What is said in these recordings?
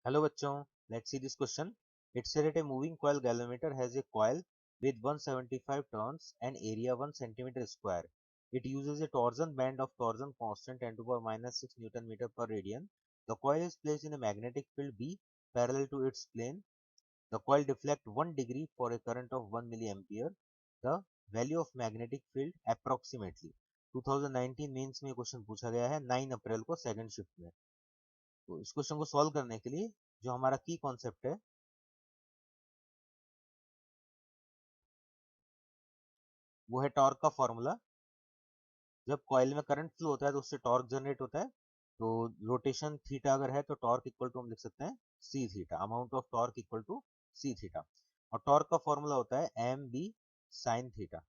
Hello बच्चों, let's see this question. It said that a moving coil galvanometer has a coil with 175 turns and area 1 centimeter square. It uses a torsion band of torsion constant 10 to the power minus 6 Newton meter per radian. The coil is placed in a magnetic field B parallel to its plane. The coil deflects 1 degree for a current of 1 milliampere. The value of magnetic field approximately 2019 mains में question पूछा गया है 9 अप्रैल को second shift में। तो इस question को solve करने के लिए जो हमारा की कॉन्सेप्ट है वो है टॉर्क का फॉर्मूला। जब कॉइल में करंट फ्लो होता है तो उससे टॉर्क जनरेट होता है। तो रोटेशन थीटा अगर है तो टॉर्क इक्वल टू हम लिख सकते हैं C theta, amount of torque equal to C theta. और टॉर्क का फॉर्मूला होता है एम बी साइन थीटा।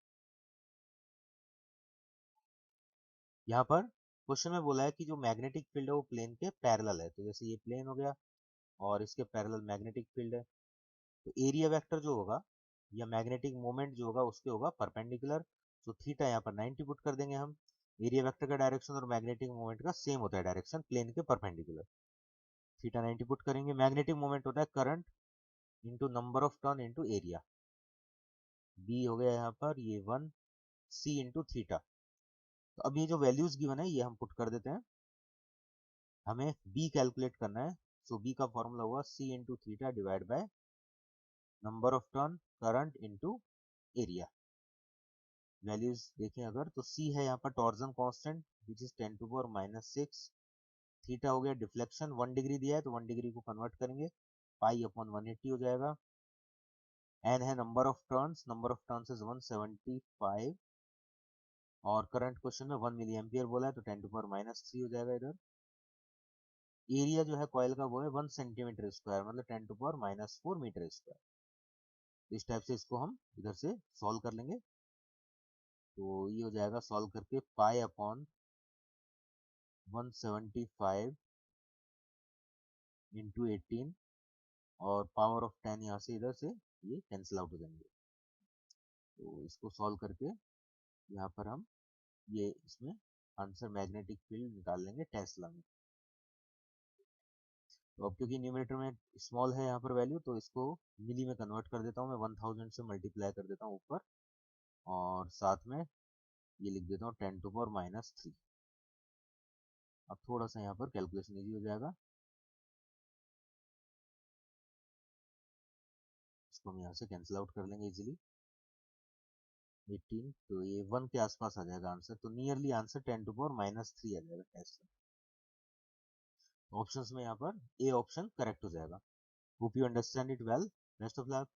यहाँ पर क्वेश्चन में बोला है कि जो मैग्नेटिक फील्ड है वो प्लेन के पैरेलल है। तो जैसे ये प्लेन हो गया और इसके पैरेलल मैग्नेटिक फील्ड है, तो एरिया वेक्टर जो होगा या मैग्नेटिक मोमेंट जो होगा उसके होगा परपेंडिकुलर। तो थीटा यहाँ पर 90 पुट कर देंगे हम। एरिया वेक्टर का डायरेक्शन और मैग्नेटिक मोमेंट का सेम होता है डायरेक्शन, प्लेन के परपेंडिकुलर। थीटा 90 पुट करेंगे। मैग्नेटिक मोमेंट होता है current into number of turn into area. B हो गया यहाँ पर ये 1 सी इंटू थीटा। तो अब ये जो वैल्यूज गिवन है ये हम पुट कर देते हैं। हमें बी कैलकुलेट करना है। सो बी का फॉर्मूला हुआ C into theta divide by number of turn current into area. Values देखें अगर तो C है यहाँ पर torsion constant which is 10 to power minus 6। Theta हो गया डिफ्लेक्शन 1 डिग्री दिया है तो 1 डिग्री को कन्वर्ट करेंगे पाई अपॉन 180 हो जाएगा। एन है नंबर ऑफ टर्न्स इज 175 और करंट क्वेश्चन में 1 मिली एम्पियर बोला है तो 10 टू पावर माइनस 3 हो जाएगा इधर। एरिया जो है कॉइल का वो है 1 सेंटीमीटर स्क्वायर मतलब 10 to power minus 4 metre square. इस टाइप से इसको हम इधर से सॉल्व कर लेंगे। तो ये हो जाएगा सॉल्व करके पाई अपॉन 175 इंटू 18 और पावर ऑफ 10 यहाँ से इधर से ये कैंसिल आउट हो जाएंगे। तो इसको सॉल्व करके यहाँ पर हम ये इसमें आंसर मैग्नेटिक फील्ड निकाल लेंगे टेस्ला में। तो अब क्योंकि न्यूमरेटर में स्मॉल है यहाँ पर वैल्यू तो इसको मिली में कन्वर्ट कर देता हूँ मैं। 1000 से मल्टीप्लाई कर देता हूँ ऊपर और साथ में ये लिख देता हूँ 10 टू पावर माइनस 3। अब थोड़ा सा यहाँ पर कैलकुलेशन इजी हो जाएगा। इसको हम यहाँ से कैंसिल आउट कर लेंगे इजीली। 18 तो ये 1 के आसपास आ जाएगा आंसर। तो nearly answer 10 to power minus 3 आ जाएगा टेस्ला। ऑप्शंस में यहाँ पर ए ऑप्शन करेक्ट हो जाएगा। Hope you understand it well. Best of luck.